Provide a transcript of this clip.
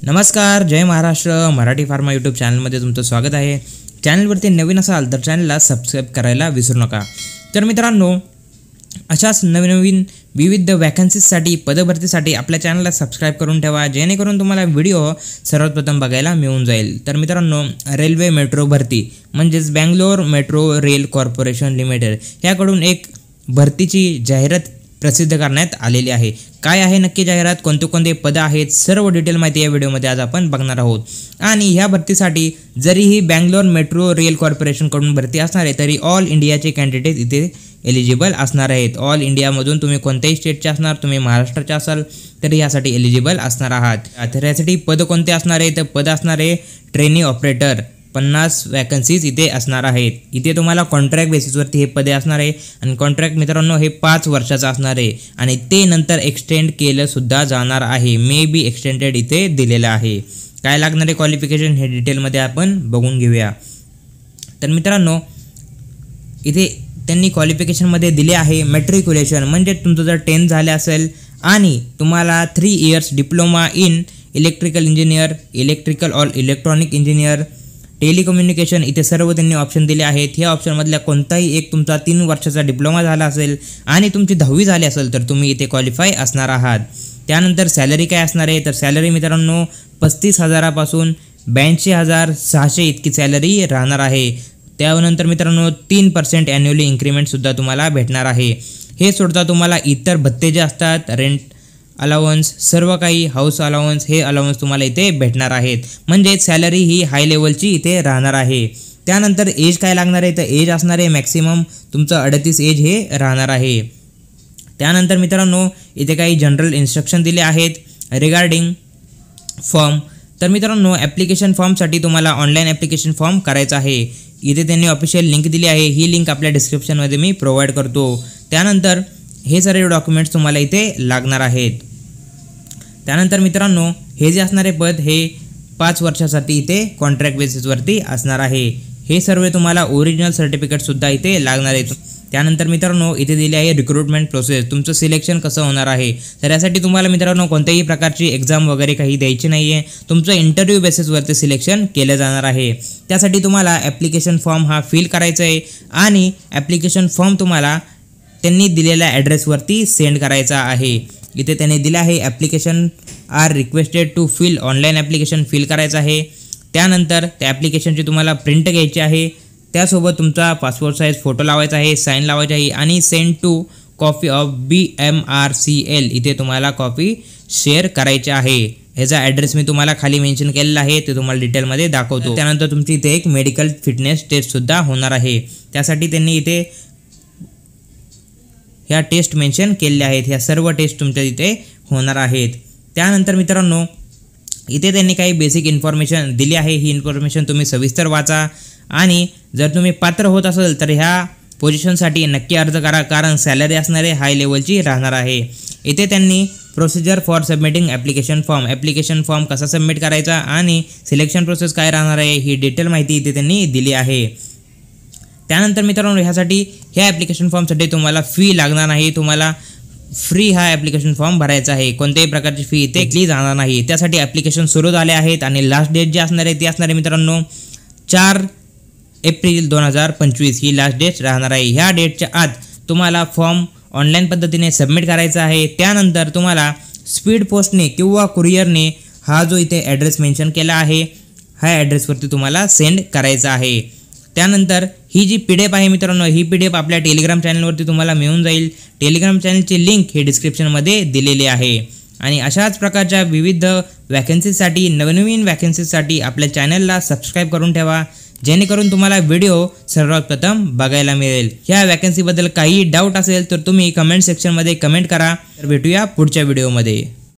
नमस्कार, जय Maharashtra. Marathi pharma YouTube चॅनलमध्ये तुमचं स्वागत आहे. चॅनलवरती नवीन असाल तर चॅनलला सबस्क्राईब करायला विसरू नका. तर मित्रांनो, अशाच नवीन विविध वॅकन्सीजसाठी पदभरतीसाठी आपल्या चॅनलला सबस्क्राईब करून ठेवा, जेणेकरून तुम्हाला व्हिडिओ सर्वात प्रथम बघायला मिळून जाईल. तर मित्रांनो, रेल्वे मेट्रो भरती म्हणजेच Bangalore Metro Rail Corporation Limited याकडून एक भरतीची जाहिरात प्रसिद्ध करण्यात आलेली आहे. काय आहे नक्की जाहिरात, कोणते कोणते पद आहेत, सर्व डिटेल माहिती या व्हिडिओमध्ये आज आपण बघणार आहोत. आणि ह्या भरतीसाठी जरीही बँगलोर मेट्रो रेल कॉर्पोरेशनकडून भरती असणार आहे, तरी ऑल इंडियाचे कॅन्डिडेट इथे एलिजिबल असणार आहेत. ऑल इंडियामधून तुम्ही कोणत्याही स्टेटचे असणार, तुम्ही महाराष्ट्राचे असाल तरी यासाठी एलिजिबल असणार आहात. तर यासाठी पद कोणते असणार आहे, तर पद असणार आहे ट्रेनी ऑपरेटर. 50 वॅकन्सीज इथे असणार आहेत. इथे तुम्हाला कॉन्ट्रॅक्ट बेसिसवरती हे पदे असणार आहे आणि कॉन्ट्रॅक्ट मित्रांनो हे 5 वर्षाचं असणार आहे आणि ते नंतर एक्सटेंड केलं सुद्धा जाणार आहे. मे बी एक्सटेंडेड इथे दिलेलं आहे. काय लागणारे क्वालिफिकेशन हे डिटेलमध्ये आपण बघून घेऊया. तर मित्रांनो, इथे त्यांनी क्वालिफिकेशनमध्ये दिले आहे मॅट्रिक्युलेशन, म्हणजे तुमचं जर 10th झाले असेल आणि तुम्हाला 3 years diploma in electrical engineer, electrical or electronic engineer, telecommunication, इथे सर्व त्यांनी ऑप्शन दिले आहेत. ह्या ऑप्शनमधल्या कोणताही एक तुमचा 3 वर्षाचा डिप्लोमा झाला असेल आणि तुमची 10वी झाली असेल तर तुम्ही इथे क्वालिफाय असणार आहात. त्यानंतर सॅलरी काय असणार आहे, तर सॅलरी मित्रांनो 35,000पासून 82,600 इतकी सॅलरी राहणार आहे. त्यानंतर मित्रांनो 3% ॲन्युअली इन्क्रीमेंटसुद्धा तुम्हाला भेटणार आहे. हे सोडता तुम्हाला इतर भत्ते जे असतात, रेंट अलाउन्स, सर्व काही हाऊस अलाउन्स, हे अलाउन्स तुम्हाला इथे भेटणार आहेत. म्हणजे सॅलरी ही हाय लेवलची इथे राहणार आहे. त्यानंतर एज काय लागणार आहे, तर एज असणार आहे मॅक्सिमम तुमचं 38 एज हे राहणार आहे. त्यानंतर मित्रांनो, इथे काही जनरल इन्स्ट्रक्शन दिले आहेत रिगार्डिंग फॉर्म. तर मित्रांनो, ॲप्लिकेशन फॉर्मसाठी तुम्हाला ऑनलाईन ॲप्लिकेशन फॉर्म करायचा आहे. इथे त्यांनी ऑफिशियल लिंक दिली आहे. ही लिंक आपल्या डिस्क्रिप्शनमध्ये मी प्रोव्हाइड करतो. त्यानंतर हे सर्व डॉक्युमेंट्स तुम्हाला इथे लागणार आहेत. त्यानंतर मित्रांनो, हे जे असणारे पद हे 5 वर्षासाठी इथे कॉन्ट्रॅक्ट बेसिसवरती असणार आहे. हे सर्व तुम्हाला ओरिजिनल सर्टिफिकेटसुद्धा इथे लागणार आहेत. त्यानंतर मित्रांनो, इथे दिले आहे रिक्रुटमेंट प्रोसेस, तुमचं सिलेक्शन कसं होणार आहे. तर यासाठी तुम्हाला मित्रांनो कोणत्याही प्रकारची एक्झाम वगैरे काही द्यायची नाही आहे. तुमचं इंटरव्ह्यू बेसिसवरती सिलेक्शन केलं जाणार आहे. त्यासाठी तुम्हाला ॲप्लिकेशन फॉर्म हा फिल करायचा आहे आणि ॲप्लिकेशन फॉर्म तुम्हाला त्यांनी दिलेल्या ॲड्रेसवरती सेंड करायचा आहे. इथे त्यांनी दिलं आहे application are requested to fill, online application fill करायचं आहे. त्यानंतर त्या ॲप्लिकेशनची तुम्हाला प्रिंट घ्यायची आहे. त्यासोबत तुमचा पासपोर्ट साईज फोटो लावायचा आहे, साईन लावायची आहे आणि send to copy of BMRCL, इथे तुम्हाला कॉपी शेअर करायची आहे. ह्याचा ॲड्रेस मी तुम्हाला खाली मेन्शन केलेला आहे, ते तुम्हाला डिटेलमध्ये दाखवतो. त्यानंतर तुमची इथे एक मेडिकल फिटनेस टेस्टसुद्धा होणार आहे. त्यासाठी त्यांनी इथे ह्या टेस्ट मेन्शन केलेल्या आहेत. ह्या सर्व टेस्ट तुमच्या इथे होणार आहेत. त्यानंतर मित्रांनो, इथे त्यांनी काही बेसिक इन्फॉर्मेशन दिली आहे. ही इन्फॉर्मेशन तुम्ही सविस्तर वाचा आणि जर तुम्ही पात्र होत असाल तर ह्या पोझिशनसाठी नक्की अर्ज करा, कारण सॅलरी असणारे हाय लेवलची राहणार आहे. इथे त्यांनी procedure for submitting application form कसा सबमिट करायचा आणि सिलेक्शन प्रोसेस काय राहणार आहे ही डिटेल माहिती इथे त्यांनी दिली आहे. त्यानंतर मित्रांनो, ह्या ॲप्लिकेशन फॉर्मसाठी तुम्हाला फी लागणार नाही. तुम्हाला फ्री हा ॲप्लिकेशन फॉर्म भरायचा आहे. कोणत्याही प्रकारची फी इथे घेतली जाणार नाही. त्यासाठी ॲप्लिकेशन सुरू झाले आहेत आणि लास्ट डेट जी असणार आहे ती असणार आहे मित्रांनो 4 एप्रिल 2025 ही लास्ट डेट राहणार आहे. ह्या डेटच्या आत तुम्हाला फॉर्म ऑनलाईन पद्धतीने सबमिट करायचा आहे. त्यानंतर तुम्हाला स्पीड पोस्टने किंवा कुरिअरने हा जो इथे ॲड्रेस मेन्शन केला आहे ह्या ॲड्रेसवरती तुम्हाला सेंड करायचा आहे. त्यानंतर ही जी PDF आहे मित्रांनो, ही PDF आपल्या टेलिग्राम चॅनलवरती तुम्हाला मिळून जाईल. टेलिग्राम चॅनलची लिंक हे डिस्क्रिप्शनमध्ये दिलेली आहे. आणि अशाच प्रकारच्या विविध वॅकन्सीसाठी, नवनवीन वॅकन्सीसाठी आपल्या चॅनलला सबस्क्राईब करून ठेवा, जेणेकरून तुम्हाला व्हिडिओ सर्वात प्रथम बघायला मिळेल. ह्या वॅकन्सीबद्दल काही डाऊट असेल तर तुम्ही कमेंट सेक्शनमध्ये कमेंट करा. तर भेटूया पुढच्या व्हिडिओमध्ये.